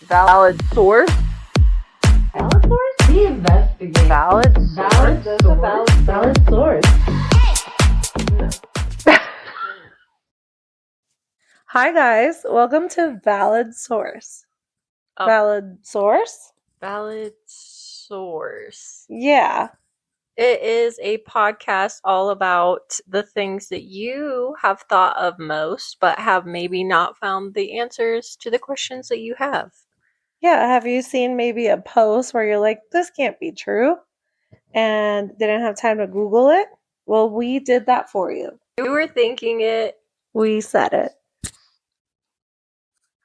Valid source? Valid source? We investigate. Valid source? That's a valid source. Hi guys, welcome to Valid Source. Oh. Valid Source? Valid source. Yeah. It is a podcast all about the things that you have thought of most, but have maybe not found the answers to the questions that you have. Yeah, have you seen maybe a post where you're like, this can't be true, and didn't have time to Google it? Well, we did that for you. You were thinking it. We said it.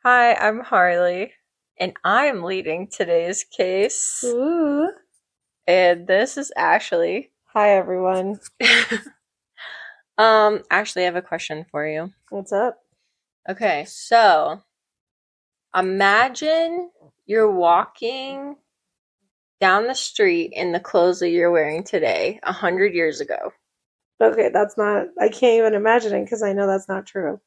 Hi, I'm Harley, and I'm leading today's case. Ooh. And this is Ashley. Hi everyone. Ashley, I have a question for you. What's up? Okay, so imagine you're walking down the street in the clothes that you're wearing today, 100 years ago. Okay, that's not, I can't even imagine it because I know that's not true.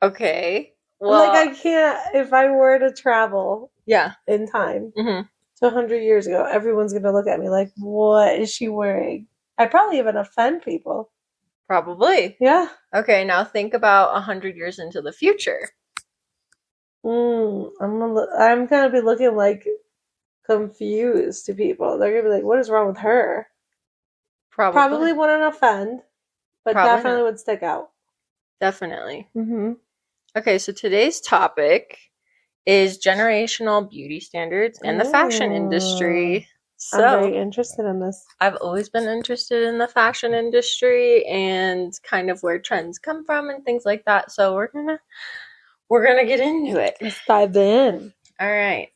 Okay, well, I can't, if I were to travel yeah, in time mm-hmm. to 100 years ago, everyone's going to look at me like, what is she wearing? I'd probably even offend people. Probably. Yeah. Okay, now think about 100 years into the future. I'm gonna be looking like confused to people. They're gonna be like, "What is wrong with her?" Probably wouldn't offend, but Probably definitely not. would stick out. Definitely. Mm-hmm. Okay, so today's topic is generational beauty standards in the fashion industry. So, I'm very interested in this. I've always been interested in the fashion industry and kind of where trends come from and things like that. So we're gonna get into it. Let's dive in. All right.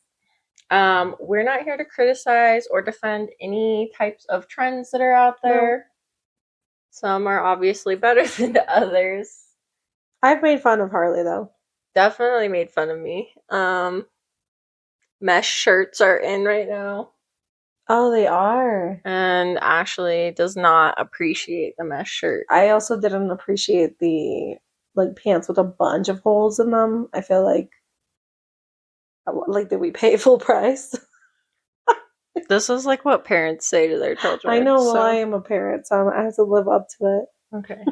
We're not here to criticize or defend any types of trends that are out there. No. Some are obviously better than others. I've made fun of Harley though. Definitely made fun of me. Mesh shirts are in right now. Oh, they are. And Ashley does not appreciate the mesh shirt. I also didn't appreciate the pants with a bunch of holes in them. I feel like did we pay full price? This is like what parents say to their children. I know, well, I am a parent, so I have to live up to it. Okay.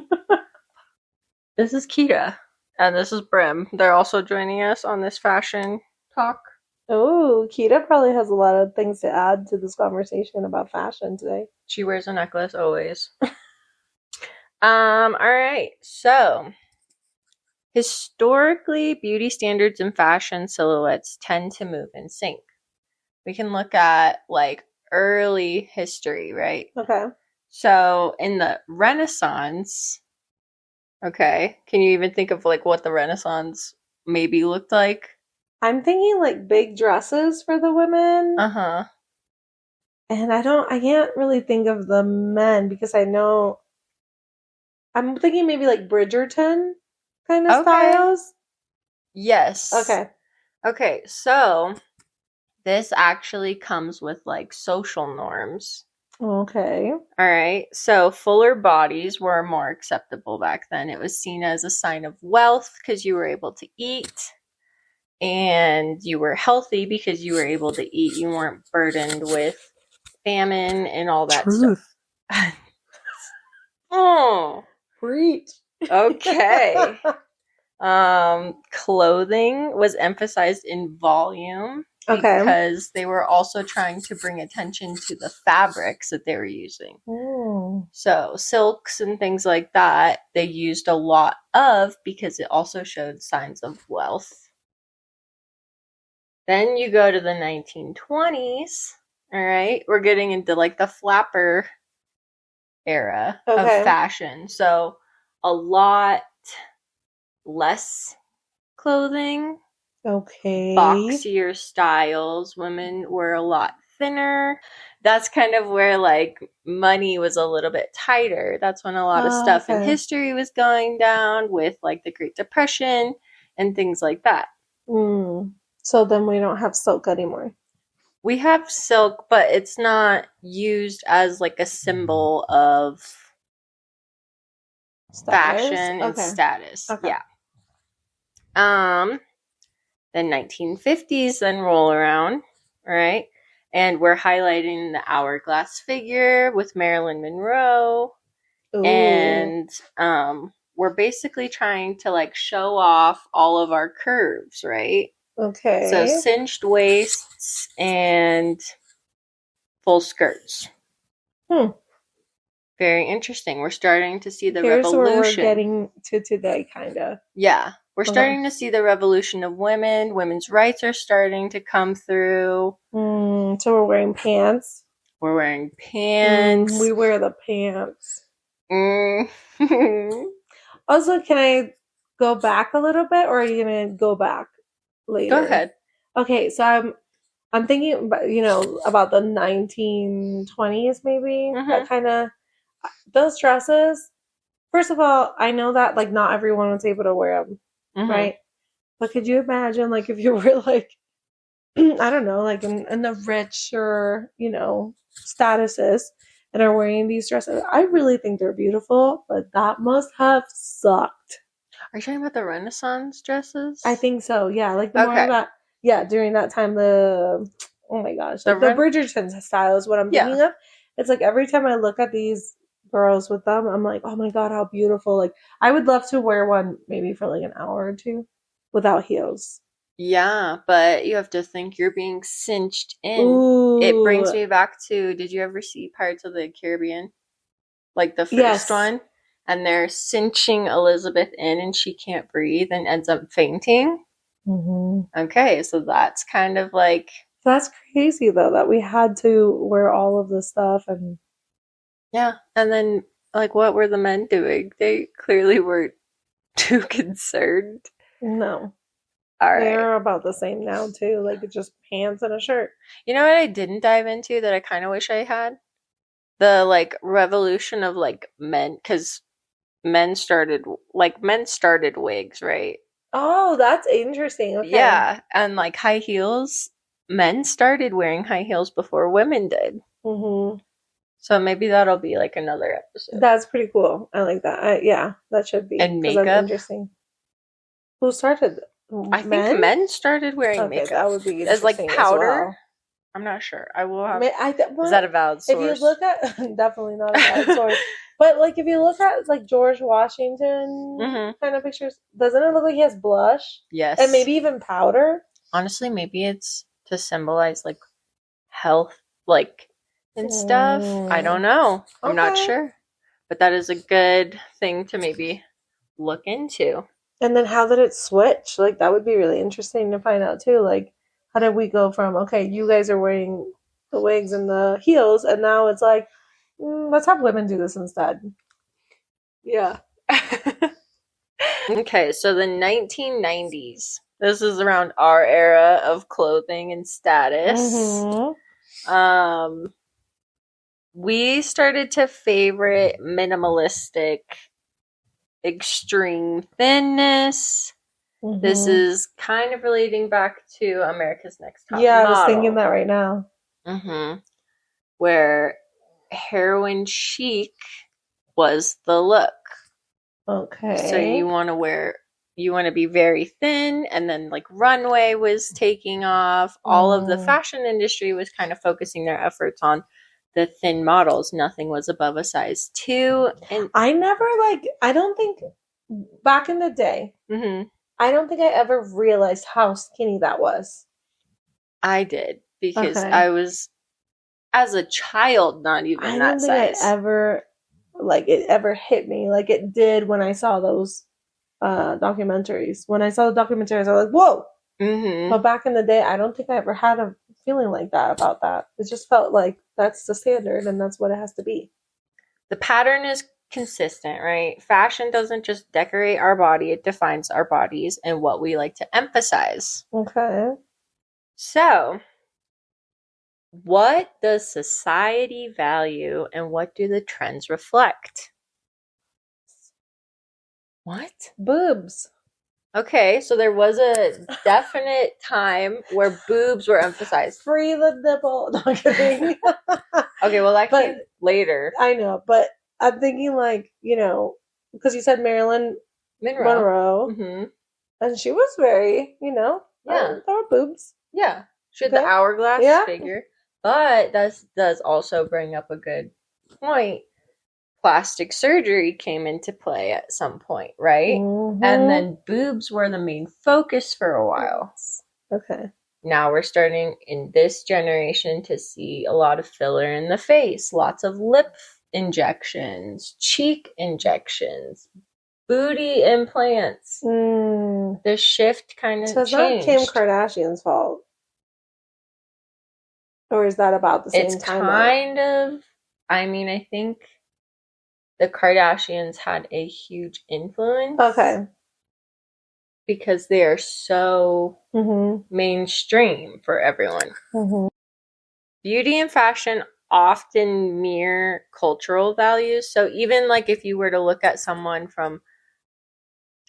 This is Kita, and this is Brim. They're also joining us on this fashion talk. Oh, Kita probably has a lot of things to add to this conversation about fashion today. She wears a necklace always. All right. So, historically, beauty standards and fashion silhouettes tend to move in sync. We can look at early history, right? Okay. So, in the Renaissance, okay, can you even think of what the Renaissance maybe looked like? I'm thinking big dresses for the women. Uh-huh. And I can't really think of the men because I know I'm thinking maybe Bridgerton kind of styles. Yes. Okay, so this actually comes with social norms. Okay. All right. So fuller bodies were more acceptable back then. It was seen as a sign of wealth because you were able to eat. And you were healthy because you were able to eat. You weren't burdened with famine and all that stuff. Oh, preach. Okay. Clothing was emphasized in volume because they were also trying to bring attention to the fabrics that they were using. Oh. So silks and things like that, they used a lot of because it also showed signs of wealth. Then you go to the 1920s, all right? We're getting into the flapper era of fashion. So a lot less clothing. Okay. Boxier styles. Women were a lot thinner. That's kind of where money was a little bit tighter. That's when a lot of stuff in history was going down with the Great Depression and things like that. So then we don't have silk anymore. We have silk, but it's not used as a symbol of fashion and status. Okay. Yeah. Then 1950s then roll around, right? And we're highlighting the hourglass figure with Marilyn Monroe. Ooh. And we're basically trying to like show off all of our curves, right? Okay. So cinched waists and full skirts. Very interesting. We're starting to see the Here's revolution. where we're getting to today, kind of. Yeah. We're starting to see the revolution of women. Women's rights are starting to come through. So we're wearing pants. We're wearing pants. We wear the pants. Mm. Also, can I go back a little bit, or are you gonna go back later? Go ahead. Okay, so I'm thinking about, about the 1920s, maybe. That kind of, those dresses. First of all, I know that like not everyone was able to wear them, right? But could you imagine like if you were like, I don't know, like in the rich or statuses and are wearing these dresses? I really think they're beautiful, but that must have sucked. Are you talking about the Renaissance dresses? I think so. Yeah, like the more that. Yeah, during that time, oh my gosh, like the Bridgerton style is what I'm thinking of. It's like every time I look at these girls with them, I'm like, oh my god, how beautiful. Like, I would love to wear one maybe for like an hour or two without heels. Yeah, but you have to think you're being cinched in. Ooh. It brings me back to, did you ever see Pirates of the Caribbean? Like the first one? And they're cinching Elizabeth in and she can't breathe and ends up fainting. Okay, so that's kind of like... That's crazy, though, that we had to wear all of this stuff. And yeah, and then, like, what were the men doing? They clearly weren't too concerned. No. All right. They're about the same now, too. Like, just pants and a shirt. You know what I didn't dive into that I kind of wish I had? The, like, revolution of, like, men, because men started wigs, right? Oh, that's interesting. Okay. Yeah, and like high heels, men started wearing high heels before women did. So maybe that'll be like another episode. That's pretty cool. I like that. Yeah, that should be. And makeup. That's interesting. Who started? I think men started wearing makeup. That would be as like powder. Well. I'm not sure. I will have. Is that a valid source? If you look at, definitely not a valid source. But like if you look at like George Washington kind of pictures, doesn't it look like he has blush? Yes. And maybe even powder? Honestly, maybe it's to symbolize like health, like and stuff. I don't know. I'm not sure. But that is a good thing to maybe look into. And then how did it switch? Like that would be really interesting to find out too. Like how did we go from, okay, you guys are wearing the wigs and the heels, and now it's like, let's have women do this instead. Yeah. Okay, so the 1990s. This is around our era of clothing and status. We started to favorite minimalistic, extreme thinness. This is kind of relating back to America's Next Top Model. I was thinking that right now. Where heroin chic was the look. Okay. So you want to be very thin, and then like runway was taking off. All of the fashion industry was kind of focusing their efforts on the thin models. Nothing was above a size 2. And I don't think back in the day, I don't think I ever realized how skinny that was. I did, because I was, as a child, not even that size. I don't think it ever hit me like it did when I saw those documentaries. When I saw the documentaries, I was like, whoa! But back in the day, I don't think I ever had a feeling like that about that. It just felt like that's the standard and that's what it has to be. The pattern is consistent, right? Fashion doesn't just decorate our body, it defines our bodies and what we like to emphasize. Okay. So, what does society value and what do the trends reflect? What? Boobs. Okay, so there was a definite time where boobs were emphasized. Free the nipple. No, I'm kidding. Okay, well that came later. I know, but I'm thinking like, because you said Marilyn Monroe, and she was very, Yeah. There are boobs. Yeah. She had the Okay. hourglass Yeah. figure. But that does also bring up a good point. Plastic surgery came into play at some point, right? Mhm. And then boobs were the main focus for a while. Okay. Now we're starting in this generation to see a lot of filler in the face, lots of lip injections, cheek injections, booty implants. The shift kind of So it's changed. not Kim Kardashian's fault. Or is that about the same It's time? kind of, I mean, I think the Kardashians had a huge influence. Okay. Because they are so mainstream for everyone. Beauty and fashion often mirror cultural values. So even like if you were to look at someone from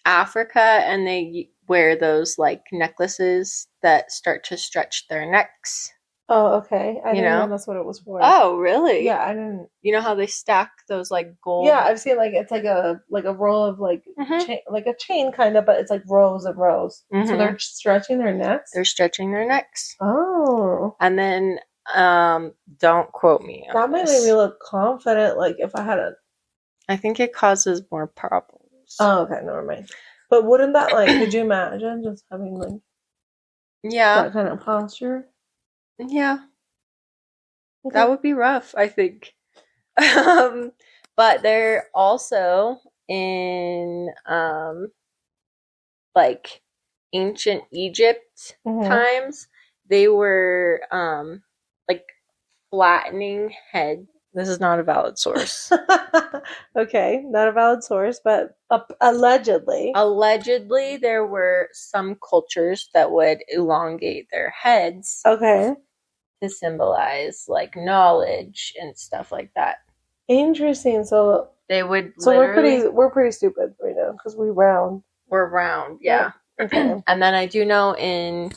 Africa and they wear those like necklaces that start to stretch their necks. Oh, okay. I didn't know that's what it was for. Oh, really? Yeah, I didn't. You know how they stack those like gold? Yeah, I've seen like it's like a roll of like like a chain kind of, but it's like rows and rows. So they're stretching their necks. They're stretching their necks. Oh. And then don't quote me on that might make me look confident. Like if I had a. I think it causes more problems. Oh, okay, never mind. But wouldn't that like? Could you imagine just having like? Yeah. That kind of posture. Yeah. Okay. That would be rough, I think. But they're also in like ancient Egypt times, they were like flattening head. This is not a valid source. Okay, not a valid source, but allegedly. Allegedly, there were some cultures that would elongate their heads. Okay. To symbolize like knowledge and stuff like that. Interesting. So they would. So we're pretty stupid right now because we're round. We're round, yeah. Okay. And then I do know in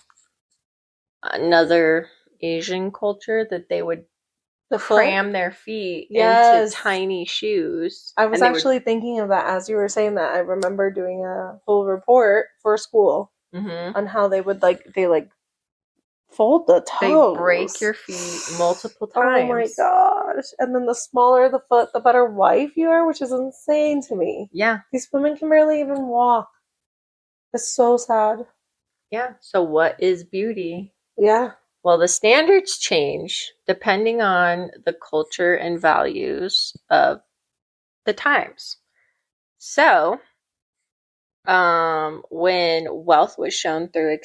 another Asian culture that they would cram their feet into tiny shoes. I was actually thinking of that as you were saying that. I remember doing a full report for school on how they would fold the toes. They break your feet multiple times. Oh my gosh. And then the smaller the foot, the better wife you are, which is insane to me. Yeah. These women can barely even walk. It's so sad. Yeah. So what is beauty? Yeah. Well, the standards change depending on the culture and values of the times. So, when wealth was shown through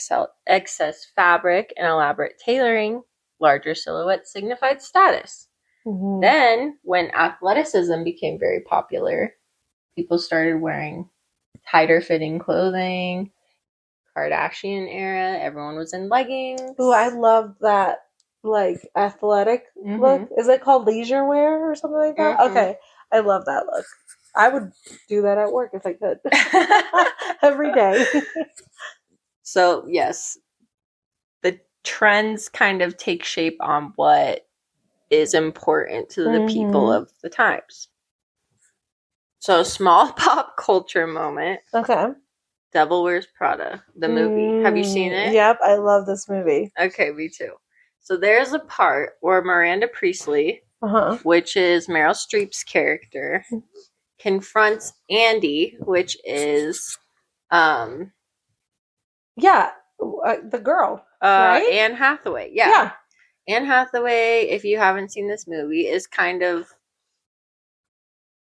excess fabric and elaborate tailoring, larger silhouettes signified status. Then, when athleticism became very popular, people started wearing tighter fitting clothing. Kardashian era, everyone was in leggings. Ooh, I love that, like, athletic look. Is it called leisure wear or something like that? Okay, I love that look. I would do that at work if I could. Every day. So, yes, the trends kind of take shape on what is important to the people of the times. So, small pop culture moment. Okay. Devil Wears Prada, the movie. Have you seen it? Yep, I love this movie. Okay, me too. So there's a part where Miranda Priestley, which is Meryl Streep's character, confronts Andy, which is, the girl, right? Anne Hathaway. Yeah. Anne Hathaway, if you haven't seen this movie, is kind of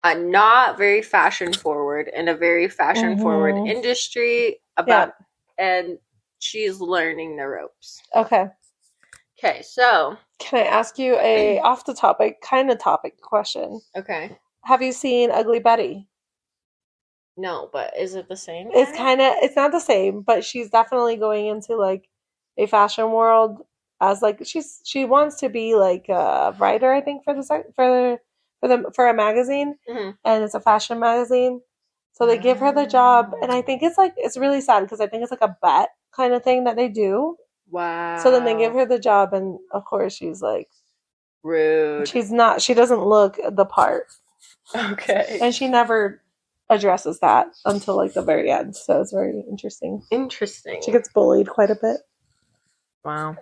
not very fashion forward in a very fashion forward industry and she's learning the ropes. Okay, so can I ask you a off the topic kind of topic question? Okay. Have you seen Ugly Betty? No, but is it the same? It's not the same, but she's definitely going into like a fashion world as like she wants to be like a writer, I think, for a magazine, and it's a fashion magazine. So they give her the job, and I think it's really sad because I think it's like a bet kind of thing that they do. Wow. So then they give her the job, and of course she's like rude. She doesn't look the part. Okay. And she never addresses that until like the very end. So it's very interesting. Interesting. She gets bullied quite a bit. Wow.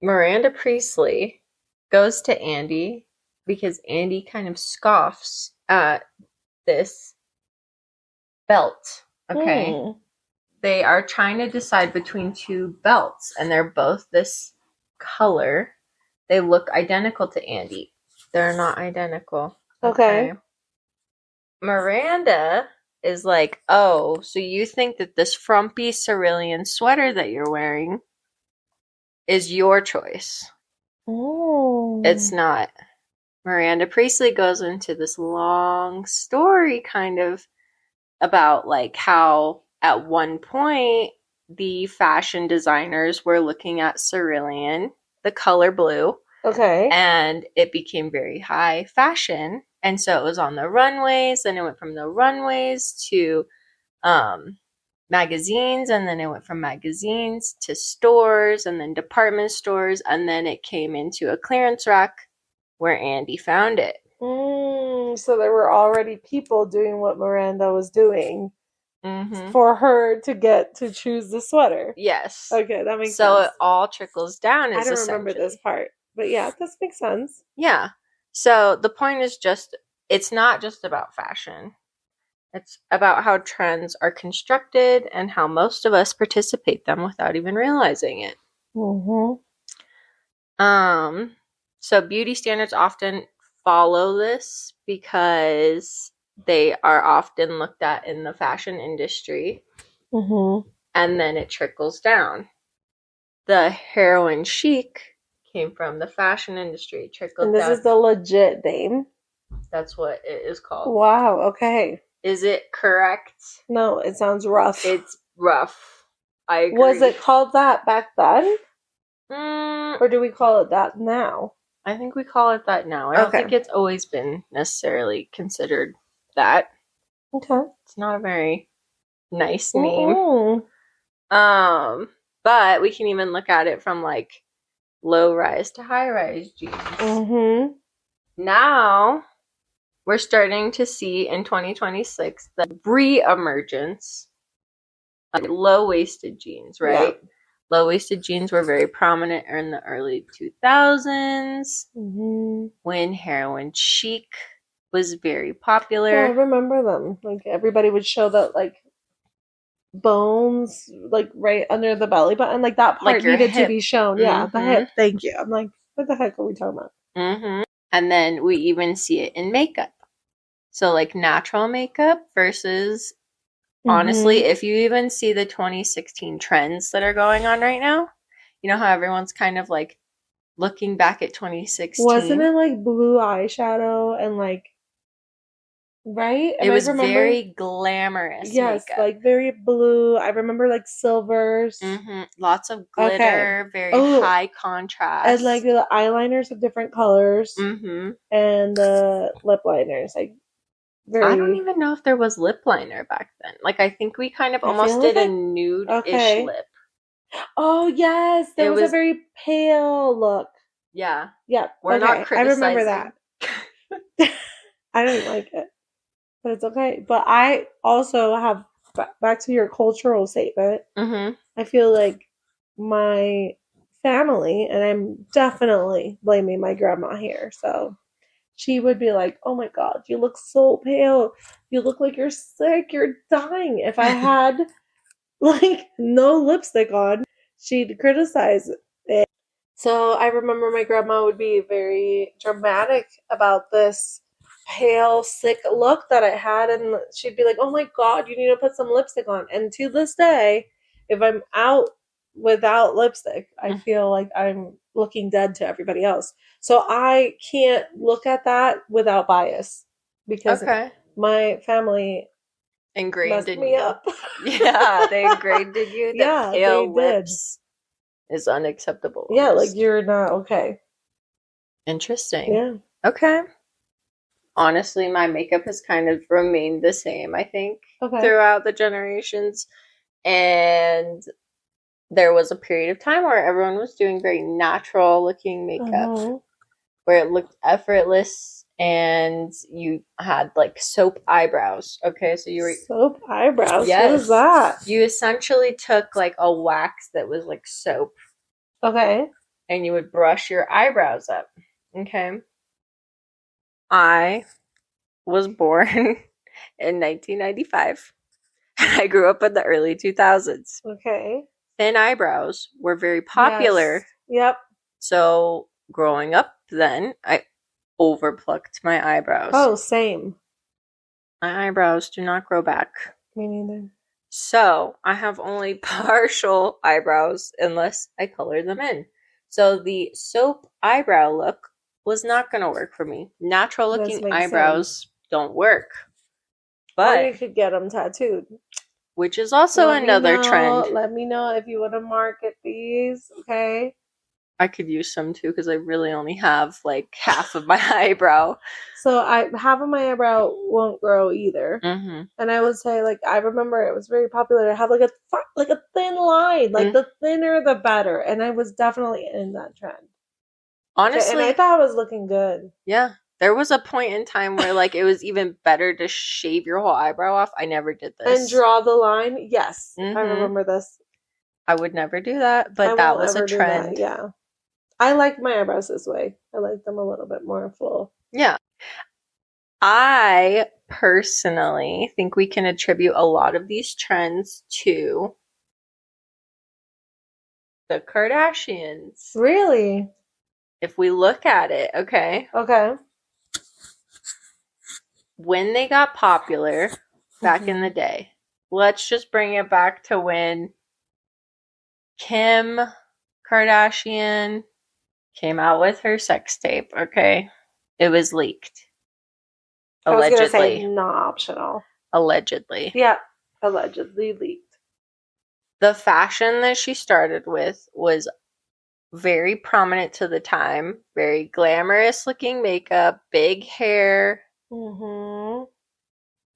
Miranda Priestley goes to Andy because Andy kind of scoffs at this belt. Okay. They are trying to decide between two belts, and they're both this color. They look identical to Andy. They're not identical. Okay. Miranda is like, oh, so you think that this frumpy cerulean sweater that you're wearing is your choice. Oh. It's not. Miranda Priestley goes into this long story kind of about like how at one point the fashion designers were looking at cerulean, the color blue. Okay. And it became very high fashion. And so it was on the runways, and it went from the runways to magazines, and then it went from magazines to stores, and then department stores, and then it came into a clearance rack where Andy found it. So there were already people doing what Miranda was doing for her to get to choose the sweater. Yes. Okay, that makes sense. So it all trickles down. I don't remember this part, but yeah, this makes sense. Yeah. So the point is just, it's not just about fashion. It's about how trends are constructed and how most of us participate them without even realizing it. So beauty standards often follow this because they are often looked at in the fashion industry. And then it trickles down. The heroin chic came from the fashion industry. And this is the legit name? That's what it is called. Wow, okay. Is it correct? No, it sounds rough. It's rough. I agree. Was it called that back then? Or do we call it that now? I think we call it that now. I don't think it's always been necessarily considered that. Okay. It's not a very nice name. But we can even look at it from like low rise to high rise jeans. Now we're starting to see in 2026 the re-emergence of low-waisted jeans, right? Yeah. Low-waisted jeans were very prominent in the early 2000s when heroin chic was very popular. Yeah, I remember them. Like everybody would show that like bones like right under the belly button. Like that part like needed to be shown. Yeah, the hip. Thank you. I'm like, what the heck are we talking about? And then we even see it in makeup. So like natural makeup versus honestly, if you even see the 2016 trends that are going on right now, you know how everyone's kind of like looking back at 2016. Wasn't it like blue eyeshadow and like, right? And it was very glamorous. Yes, makeup. Like very blue. I remember like silvers. Lots of glitter, very high contrast. And like the eyeliners of different colors. And the lip liners. Like I don't even know if there was lip liner back then. Like, I think we kind of almost did a nude-ish lip. Oh, yes. There was a very pale look. Yeah. Yeah. We're not criticizing. I remember that. I didn't like it. But it's okay. But I also have, back to your cultural statement, I feel like my family, and I'm definitely blaming my grandma here, so she would be like, oh my god, you look so pale. You look like you're sick. You're dying. If I had, like, no lipstick on, she'd criticize it. So I remember my grandma would be very dramatic about this pale, sick look that I had. And she'd be like, oh my god, you need to put some lipstick on. And to this day, if I'm out without lipstick, I feel like I'm looking dead to everybody else. So I can't look at that without bias because my family ingrained in me you. Up. Yeah, they ingrained in you that pale lips is unacceptable. Yeah, like you're not okay. Interesting. Yeah. Okay. Honestly, my makeup has kind of remained the same, I think, throughout the generations. And there was a period of time where everyone was doing very natural looking makeup, where it looked effortless and you had like soap eyebrows. Okay, so you were soap eyebrows. Yes. What is that? You essentially took like a wax that was like soap, Okay. and you would brush your eyebrows up. Okay. I was born in 1995, and I grew up in the early 2000s. Okay. Thin eyebrows were very popular. Yes. Yep. So growing up then, I overplucked my eyebrows. Oh, same. My eyebrows do not grow back. Me neither. So I have only partial eyebrows unless I color them in. So the soap eyebrow look was not going to work for me. Natural looking eyebrows don't work. But or you could get them tattooed. Which is also another trend. Let me know if you want to market these, okay? I could use some too because I really only have like half of my eyebrow. So half of my eyebrow won't grow either. Mm-hmm. And I would say, like, I remember it was very popular to have like a thin line. Like, the thinner the better. And I was definitely in that trend. Honestly. And I thought I was looking good. Yeah. There was a point in time where like it was even better to shave your whole eyebrow off. I never did this. And draw the line. Yes. Mm-hmm. I remember this. I would never do that, but that was a trend. Yeah. I like my eyebrows this way. I like them a little bit more full. Yeah. I personally think we can attribute a lot of these trends to the Kardashians. Really? If we look at it, okay? Okay. When they got popular back in the day, let's just bring it back to when Kim Kardashian came out with her sex tape, okay? It was leaked. Allegedly. I was going to say not optional. Allegedly. Yeah, allegedly leaked. The fashion that she started with was very prominent to the time. Very glamorous looking makeup, big hair. Mm-hmm.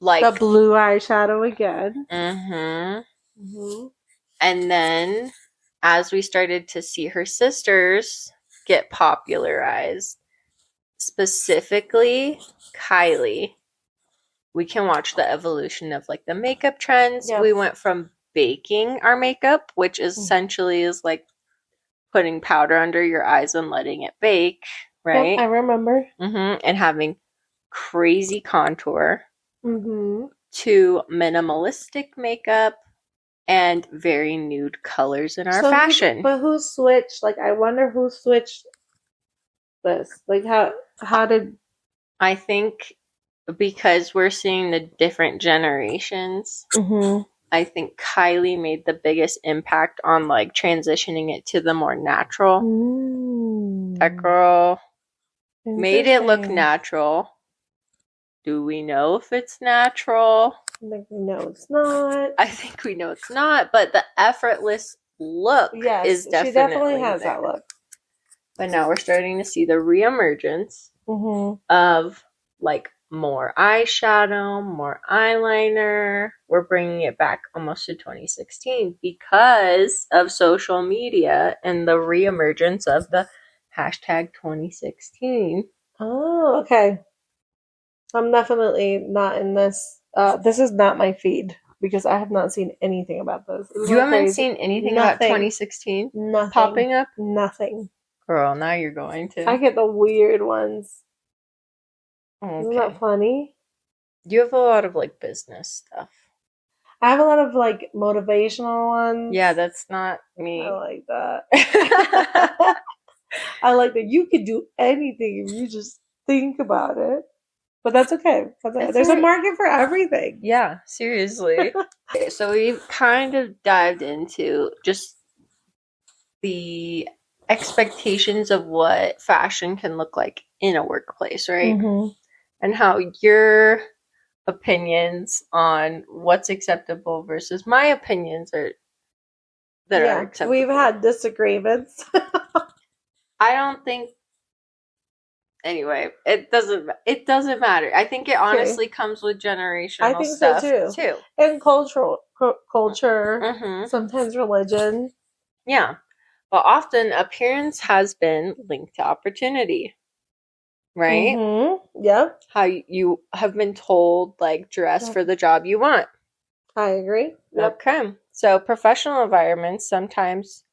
Like the blue eyeshadow again. Mm-hmm. Mm-hmm. And then as we started to see her sisters get popularized, specifically Kylie, we can watch the evolution of like the makeup trends. Yep. We went from baking our makeup, which essentially is like putting powder under your eyes and letting it bake, right? Yep, I remember. Mm-hmm. And having crazy contour, to minimalistic makeup and very nude colors in our fashion. But who switched? Like, I wonder who switched this. Like, how did... I think because we're seeing the different generations, I think Kylie made the biggest impact on, like, transitioning it to the more natural. That girl made it look natural. Do we know if it's natural? I think we know it's not. I think we know it's not, but the effortless look is definitely she definitely has there. that look. But now we're starting to see the reemergence of like more eyeshadow, more eyeliner. We're bringing it back almost to 2016 because of social media and the reemergence of the hashtag 2016. Oh, okay. I'm definitely not in this. This is not my feed because I have not seen anything about this. You haven't seen anything about 2016 Nothing popping up? Nothing. Girl, now you're going to. I get the weird ones. Okay. Isn't that funny? You have a lot of like business stuff. I have a lot of like motivational ones. Yeah, that's not me. I like that. I like that you could do anything if you just think about it. But that's okay. There's a market for everything. Yeah, seriously. Okay, so we've kind of dived into just the expectations of what fashion can look like in a workplace, right? And how your opinions on what's acceptable versus my opinions are acceptable. We've had disagreements. I don't think. Anyway, it doesn't matter. I think it honestly comes with generational stuff so too. And culture, sometimes religion. Yeah. But often appearance has been linked to opportunity. right? Mm-hmm. Yep. How you have been told, like, dress for the job you want. I agree. Yep. Okay. So professional environments sometimes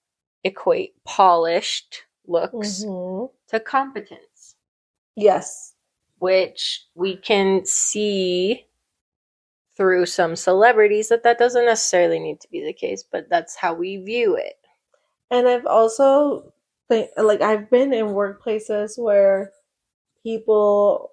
equate polished looks to competence. Yes. Which we can see through some celebrities that doesn't necessarily need to be the case, but that's how we view it. And I've also I've been in workplaces where people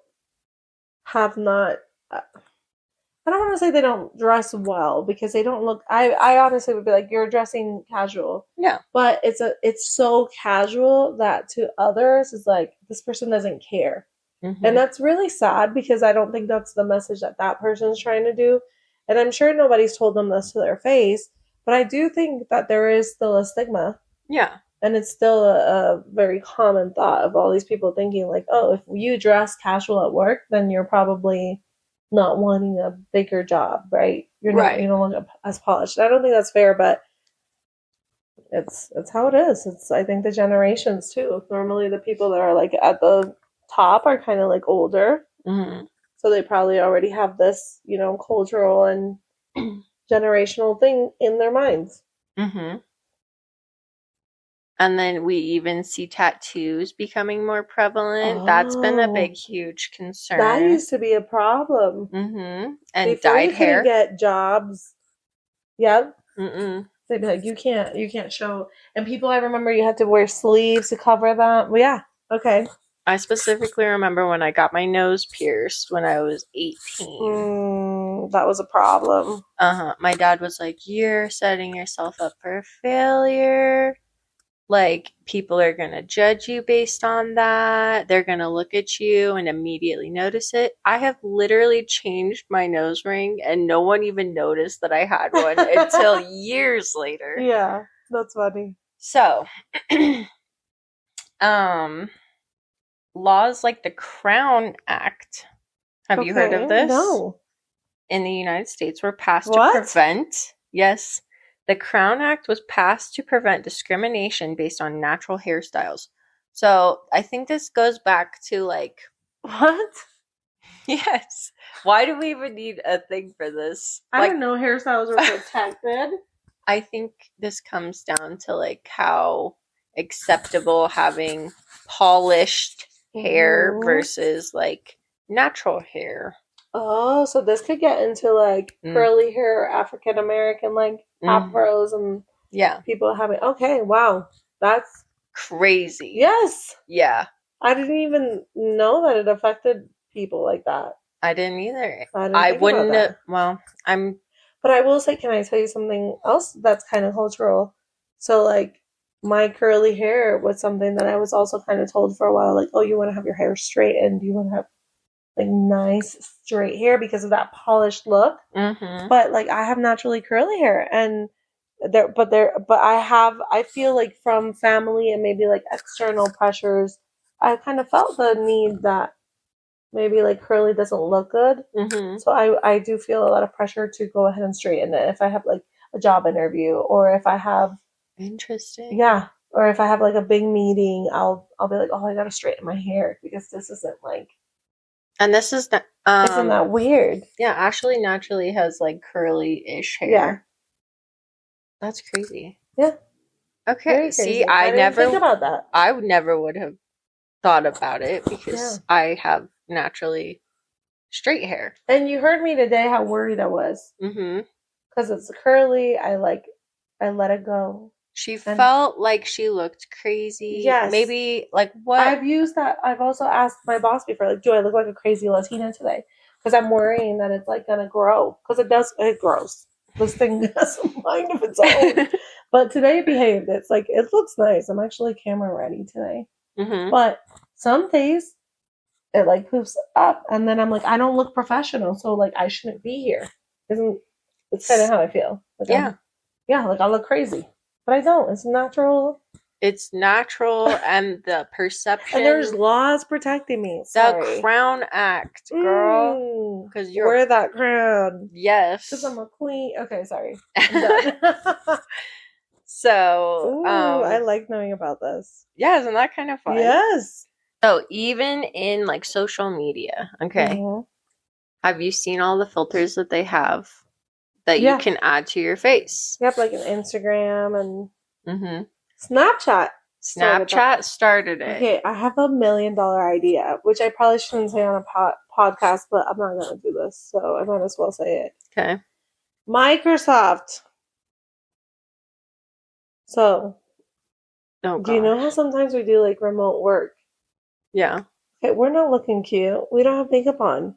have not. I don't want to say they don't dress well because they don't look. I honestly would be like, you're dressing casual. Yeah. But it's so casual that to others is like, this person doesn't care. Mm-hmm. And that's really sad because I don't think that's the message that person's trying to do. And I'm sure nobody's told them this to their face, but I do think that there is still a stigma. Yeah. And it's still a very common thought of all these people thinking like, oh, if you dress casual at work, then you're probably not wanting a bigger job, right? You're not, you don't look as polished. I don't think that's fair, but it's how it is. It's, I think, the generations too. Normally the people that are like at the top are kind of like older. Mm-hmm. So they probably already have this, cultural and generational thing in their minds. Mm-hmm. And then we even see tattoos becoming more prevalent. Oh, that's been a big, huge concern. That used to be a problem. Mm-hmm. And before dyed you hair. Get jobs. Yep. Mm-mm. They'd be like, you can't show. And people, I remember you had to wear sleeves to cover them. Well, yeah. Okay. I specifically remember when I got my nose pierced when I was 18. That was a problem. My dad was like, you're setting yourself up for failure. Like, people are going to judge you based on that. They're going to look at you and immediately notice it. I have literally changed my nose ring and no one even noticed that I had one until years later. Yeah, that's funny. So, laws like the Crown Act, have you heard of this? No. In the United States were passed to prevent, yes, the Crown Act was passed to prevent discrimination based on natural hairstyles. So I think this goes back to like... What? Yes. Why do we even need a thing for this? I didn't know hairstyles were protected. I think this comes down to like how acceptable having polished hair versus like natural hair. Oh, so this could get into like curly hair, African American like afros and people having. Okay, wow, that's crazy. Yes. Yeah. I didn't even know that it affected people like that. I didn't either. I wouldn't have. Well, But I will say, can I tell you something else that's kind of cultural? So like my curly hair was something that I was also kind of told for a while, like, oh, you want to have your hair straightened, you want to have like nice straight hair because of that polished look. Mm-hmm. But like I have naturally curly hair, and I feel like from family and maybe like external pressures, I kind of felt the need that maybe like curly doesn't look good. Mm-hmm. So I do feel a lot of pressure to go ahead and straighten it if I have like a job interview, or if I have or if I have like a big meeting, I'll be like, oh, I gotta straighten my hair because this isn't like. And this is the isn't that weird? Yeah, Ashley naturally has like curly-ish hair. Yeah, that's crazy. Yeah. Okay. See, I didn't think about that. I never would have thought about it because I have naturally straight hair. And you heard me today how worried I was. Mm-hmm. Because it's curly. I let it go. She felt like she looked crazy. Yes. Maybe, like, what? I've used that. I've also asked my boss before, like, do I look like a crazy Latina today? Because I'm worrying that it's, like, going to grow. Because it grows. This thing has a mind of its own. But today it behaved. It's, like, it looks nice. I'm actually camera ready today. Mm-hmm. But some days, it, like, poofs up. And then I'm like, I don't look professional. So, like, I shouldn't be here. It's kind of how I feel. Like, like, I look crazy. But I don't. It's natural. It's natural, and the perception. And there's laws protecting me. Sorry. The Crown Act, girl. Because you're wear that crown. Yes. Because I'm a queen. Okay, sorry. I'm done. So, I like knowing about this. Yeah, isn't that kind of fun? Yes. So even in like social media, okay, Mhm. have you seen all the filters that they have that Yeah. you can add to your face? Yep, like an Instagram and Mm-hmm. Snapchat. Snapchat started it. Okay, I have $1 million idea, which I probably shouldn't say on a podcast, but I'm not going to do this, so I might as well say it. Okay. Microsoft. So, Oh, do you know how gosh. sometimes we do like remote work? Yeah. Okay, we're not looking cute. We don't have makeup on.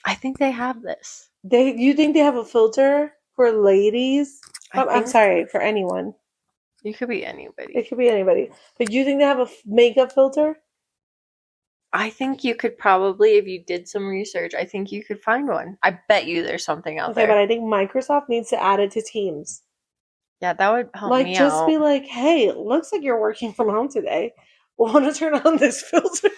I think they have this. You think they have a filter for ladies? I I'm think sorry, for anyone. you could be anybody. It could be anybody. But you think they have a makeup filter? I think you could probably, if you did some research, I think you could find one. I bet you there's something out Okay, there. but I think Microsoft needs to add it to Teams. Yeah, that would help Like, me just out. be like, hey, it looks like you're working from home today. Want to turn on this filter?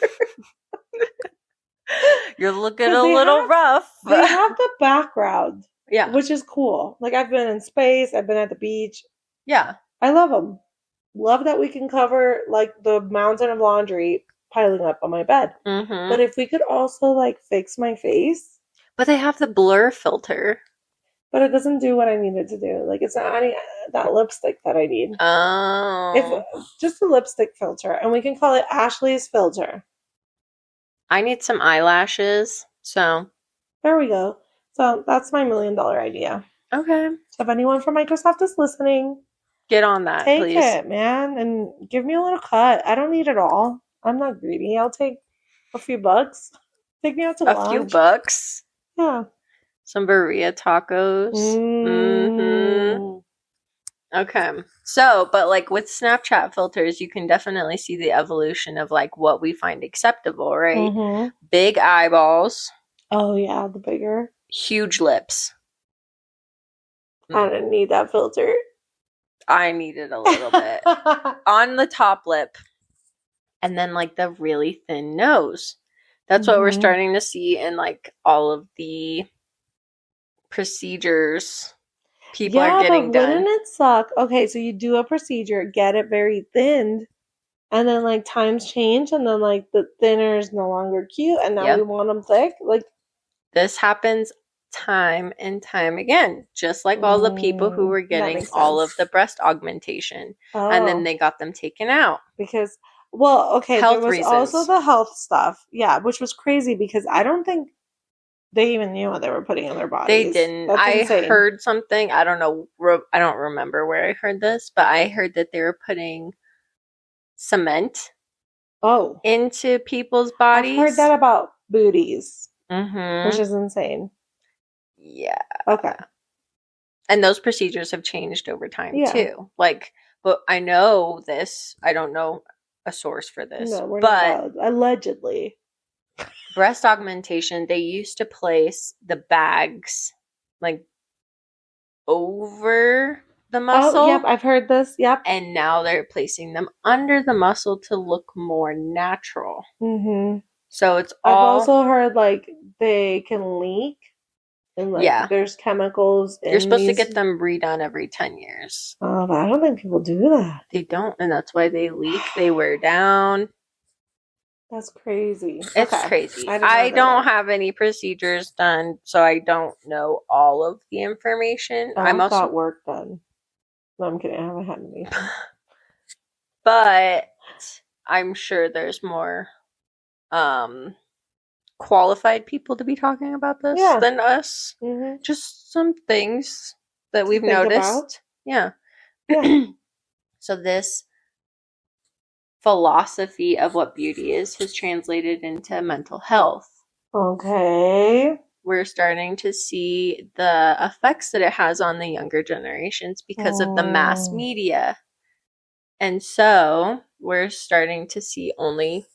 You're looking 'Cause a they little have- rough. They have the background, Yeah. which is cool. Like, I've been in space, I've been at the beach. Yeah. I love them. Love that we can cover, like, the mountain of laundry piling up on my bed. Mm-hmm. But if we could also, like, fix my face. But they have the blur filter. But it doesn't do what I need it to do. Like, it's not adding that lipstick that I need. Oh. If just a lipstick filter, and we can call it Ashley's filter. I need some eyelashes, so. There we go. So that's my $1 million idea. Okay. So if anyone from Microsoft is listening, Get on that, take please. it, man, and give me a little cut. I don't need it all. I'm not greedy. I'll take a few bucks. Take me out to lunch. A few bucks. Yeah. Some burrito tacos. Mm. Okay. So, but like with Snapchat filters, you can definitely see the evolution of like what we find acceptable, right? Mm-hmm. Big eyeballs, Oh yeah, the bigger. huge lips. I didn't need that filter. I needed a little bit. On the top lip. And then like the really thin nose. That's what we're Mhm. starting to see in like all of the procedures people are getting but done. wouldn't it suck? Okay, so you do a procedure, get it very thinned, and then like times change, and then like the thinner is no longer cute, and now Yep. we want them thick. Like This happens time and time again, just like all the people who were that getting makes all of sense. the breast augmentation, oh, and then they got them taken out. because okay, Health there was also reasons. the health stuff, yeah, which was crazy because I don't think they even knew what they were putting in their bodies. They didn't. That's I insane. heard something. I don't know. I don't remember where I heard this, but I heard that they were putting cement Oh, into people's bodies. I've heard that about booties, Mm-hmm. which is insane. Yeah. Okay. And those procedures have changed over time Yeah. too. Like, but I know this. I don't know a source for this. No, we're but not allegedly. breast augmentation, they used to place the bags like over the muscle. Oh, yep, I've heard this. Yep. And now they're placing them under the muscle to look more natural. Mm-hmm. So it's I've all. also heard like they can leak, and like Yeah. there's chemicals. You're supposed to these- get them redone every 10 years. Oh, but I don't think people do that. They don't, and that's why they leak. They wear down. That's crazy. It's Okay. crazy. I did not I know don't that. have any procedures done, so I don't know all of the information. I I'm also, got work done. No, I'm kidding. I haven't had any. but I'm sure there's more qualified people to be talking about this Yeah. than us. Mm-hmm. Just some things that we've think noticed. about. Yeah. Yeah. So this philosophy of what beauty is has translated into mental health. Okay. We're starting to see the effects that it has on the younger generations because of the mass Oh. media. And so we're starting to see only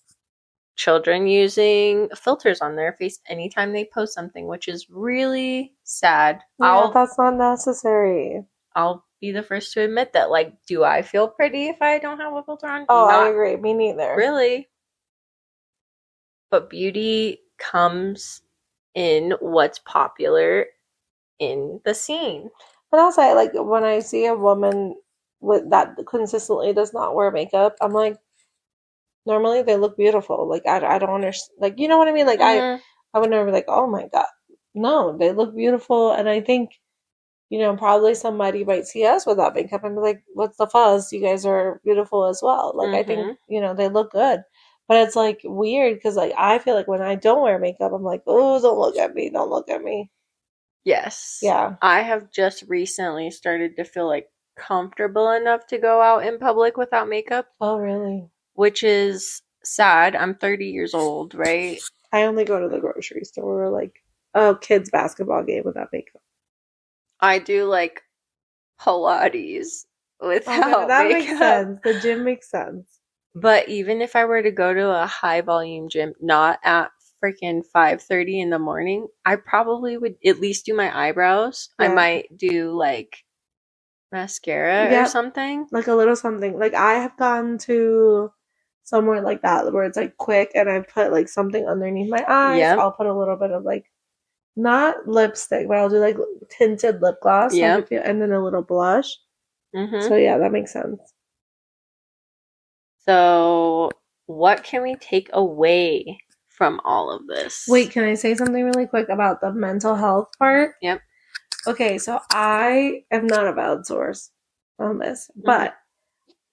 children using filters on their face anytime they post something, which is really sad. Yeah, that's not necessary. I'll be the first to admit that. Like, do I feel pretty if I don't have a filter on? Oh, Not I agree. Me neither. really. But beauty comes in what's popular in the scene. And I'll say, like, when I see a woman with that consistently does not wear makeup, I'm like, normally they look beautiful. Like I don't understand. Like, you know what I mean? Like Mhm. I would never be like, oh my God. No, they look beautiful. And I think, probably somebody might see us without makeup and be like, what's the fuzz? You guys are beautiful as well. Like, I think, Mhm. they look good. But it's like weird because like I feel like when I don't wear makeup, I'm like, oh, don't look at me. Don't look at me. Yes. Yeah. I have just recently started to feel like comfortable enough to go out in public without makeup, Oh, really? which is sad. I'm 30 years old, right? I only go to the grocery store or like a kid's basketball game without makeup. I do like Pilates Okay, without that makes makeup. sense. The gym makes sense. But even if I were to go to a high volume gym, not at freaking 5:30 in the morning, I probably would at least do my eyebrows. I Yeah. might do like mascara or Yep. something. Like a little something. Like I have gone to somewhere like that where it's like quick and I put like something underneath my eyes. Yep. I'll put a little bit of like not lipstick, but I'll do like tinted lip gloss. Like Yep. and then a little blush. Mhm. So yeah, that makes sense. So, what can we take away from all of this? Wait, can I say something really quick about the mental health part? Yep. Okay, so I am not a valid source on this, but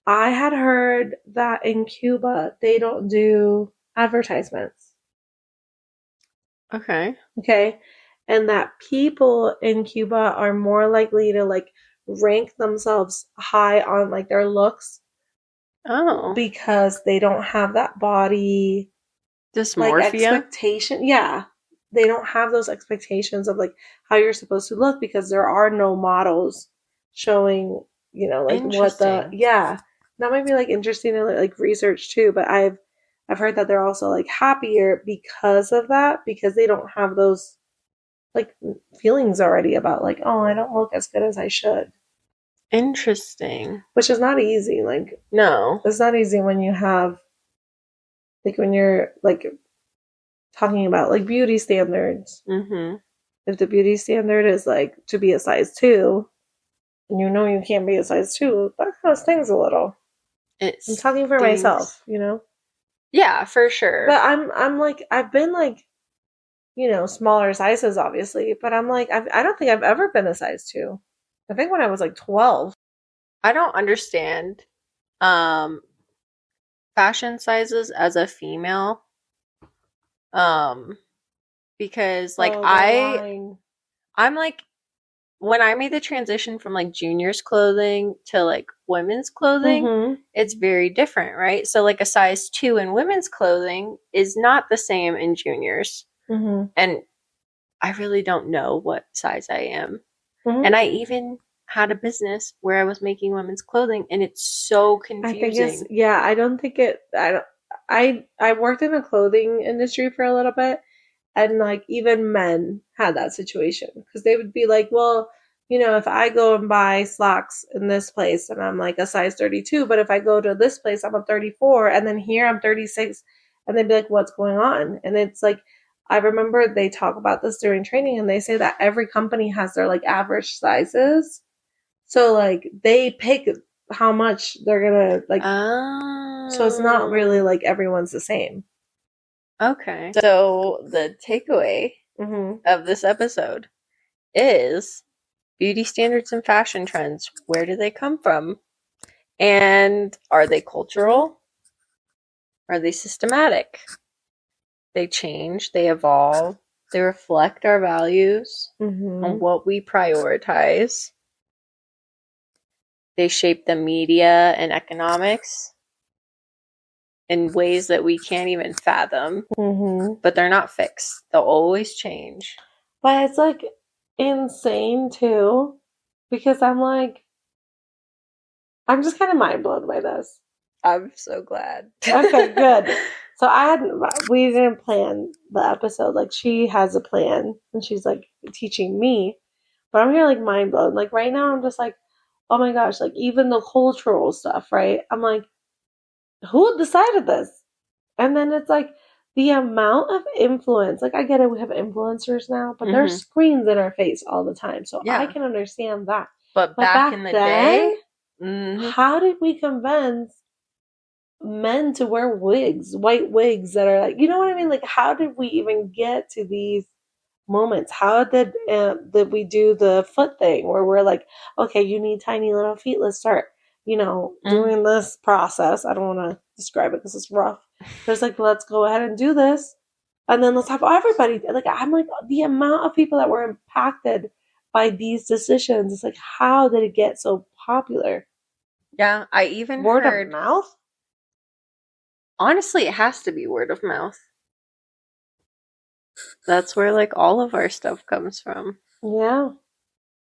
I had heard that in Cuba they don't do advertisements. Okay. Okay, and that people in Cuba are more likely to like rank themselves high on like their looks Oh. because they don't have that body like Dysmorphia? expectation. Yeah, they don't have those expectations of like how you're supposed to look because there are no models showing, like what the Interesting. yeah. That might be like interesting to like research too, but I've heard that they're also like happier because of that because they don't have those like feelings already about like, oh, I don't look as good as I should. Interesting. Which is not easy. Like, No. it's not easy when you have like when you're like talking about like beauty standards. Mhm. If the beauty standard is like to be a size 2, and you can't be a size 2, that kind of stings a little. I'm talking for myself, Yeah, for sure. But I'm like I've been like, smaller sizes obviously, but I'm like I don't think I've ever been a size 2. I think when I was like 12. I don't understand fashion sizes as a female. Because like I'm like when I made the transition from like juniors clothing to like women's clothing, it's very different, right? So like a size 2 in women's clothing is not the same in juniors. And I really don't know what size I am. And I even had a business where I was making women's clothing and it's so confusing. I worked in the clothing industry for a little bit. And like even men had that situation because they would be like, well, if I go and buy slacks in this place and I'm like a size 32, but if I go to this place, I'm a 34 and then here I'm 36 and they'd be like, what's going on? And it's like, I remember they talk about this during training and they say that every company has their like average sizes. So like they pick how much they're going to like. Oh. So it's not really like everyone's the same. Okay. So the takeaway of this episode is beauty standards and fashion trends. Where do they come from? And are they cultural? Are they systematic? They change, they evolve, they reflect our values on what we prioritize. They shape the media and economics in ways that we can't even fathom. But they're not fixed. They'll always change. But it's like insane too, because I'm just kind of mind blown by this. I'm so glad. Okay, good. So we didn't plan the episode. Like she has a plan and she's like teaching me, but I'm here like mind blown. Like right now I'm just like, oh my gosh, like even the cultural stuff, right? I'm like, who decided this? And then it's like the amount of influence. Like I get it, we have influencers now, but there's screens in our face all the time. So I can understand that. But back in the day, how did we convince men to wear wigs, white wigs that are like, you know what I mean? Like, how did we even get to these moments? How did we do the foot thing where we're like, okay, you need tiny little feet. Let's start, doing this process. I don't want to describe it because it's rough. But it's like, let's go ahead and do this, and then let's have everybody. Like, I'm like, the amount of people that were impacted by these decisions. It's like, how did it get so popular? Yeah, I even Word heard. of mouth. Honestly, it has to be word of mouth. That's where like all of our stuff comes from. Yeah.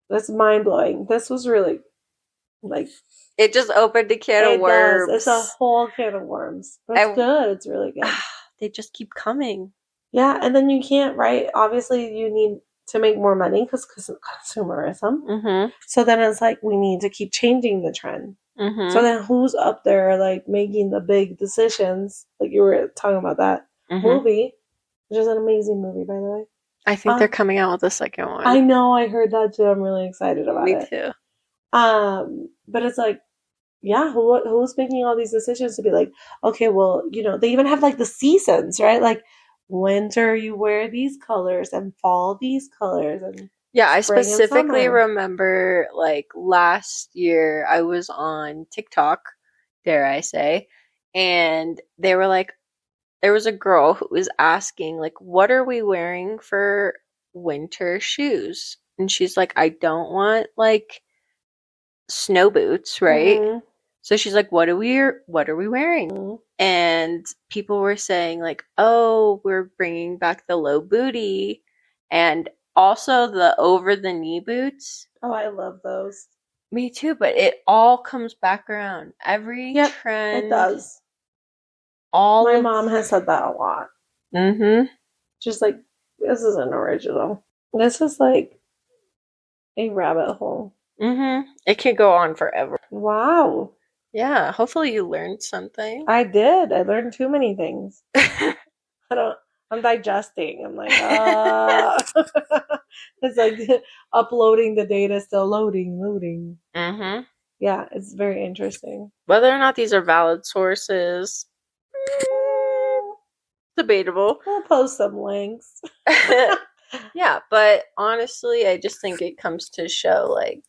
That's mind blowing. This was really like it just opened a can of worms. It's a whole can of worms. But it's good. It's really good. They just keep coming. Yeah, and then you can't, right? Obviously, you need to make more money because of consumerism. Mm-hmm. So then it's like we need to keep changing the trend. Mm-hmm. So then who's up there like making the big decisions? Like you were talking about that movie, which is an amazing movie, by the way. I think they're coming out with a second one. I know, I heard that too. I'm really excited about it. Me too. But it's like, yeah, who's making all these decisions to be like, okay, well, they even have like the seasons, right? Like winter you wear these colors and fall these colors, and yeah, I specifically remember like last year I was on TikTok, dare I say, and they were like, there was a girl who was asking like, what are we wearing for winter shoes? And she's like, I don't want like snow boots, right? Mm-hmm. So she's like, what are we wearing? Mm-hmm. And people were saying like, oh, we're bringing back the low booty and also the over the knee boots. Oh, I love those. Me too, but it all comes back around. Every trend. It does. My mom has said that a lot. Mm-hmm. Just like, this isn't original. This is like a rabbit hole. Mm-hmm. It can go on forever. Wow. Yeah, hopefully you learned something. I did. I learned too many things. I'm digesting. I'm like, it's like uploading the data, still loading. Mm-hmm. Yeah, it's very interesting. Whether or not these are valid sources, debatable. We'll post some links. Yeah, but honestly, I just think it comes to show like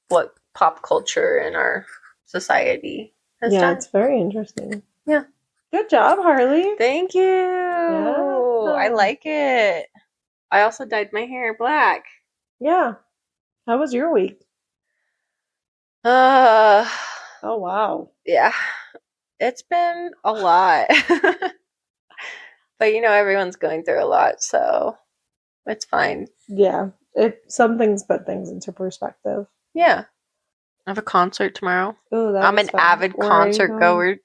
what pop culture in our society has done. Yeah, it's very interesting. Yeah. Good job, Harley. Thank you. Yeah. I like it. I also dyed my hair black. Yeah. How was your week? Oh, wow. Yeah. It's been a lot. But everyone's going through a lot, so it's fine. Yeah. Some things put things into perspective. Yeah. I have a concert tomorrow. Ooh, I'm an avid concert goer.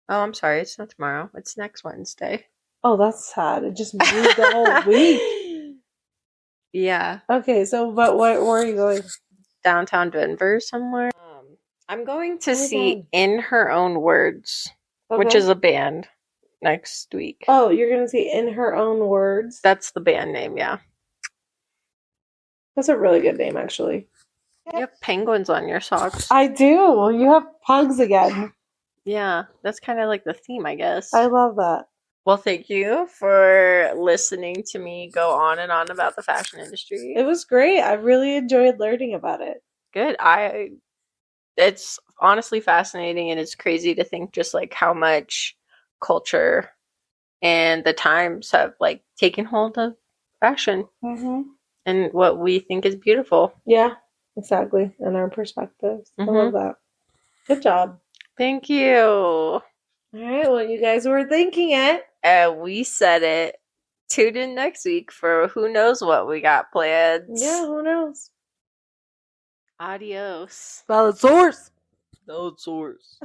Oh, I'm sorry. It's not tomorrow. It's next Wednesday. Oh, that's sad. It just moved the whole week. Yeah. Okay, so but where are you going? Downtown Denver somewhere. I'm going to see In Her Own Words, which is a band, next week. Oh, you're going to see In Her Own Words? That's the band name, yeah. That's a really good name, actually. You have penguins on your socks. I do. You have pugs again. Yeah, that's kind of like the theme, I guess. I love that. Well, thank you for listening to me go on and on about the fashion industry. It was great. I really enjoyed learning about it. Good. It's honestly fascinating, and it's crazy to think just like how much culture and the times have like taken hold of fashion and what we think is beautiful. Yeah, exactly. And our perspectives. I love that. Good job. Thank you. All right. Well, you guys were thinking it. And we said it. Tune in next week for who knows what we got planned. Yeah, who knows? Adios. Valid source. Valid source.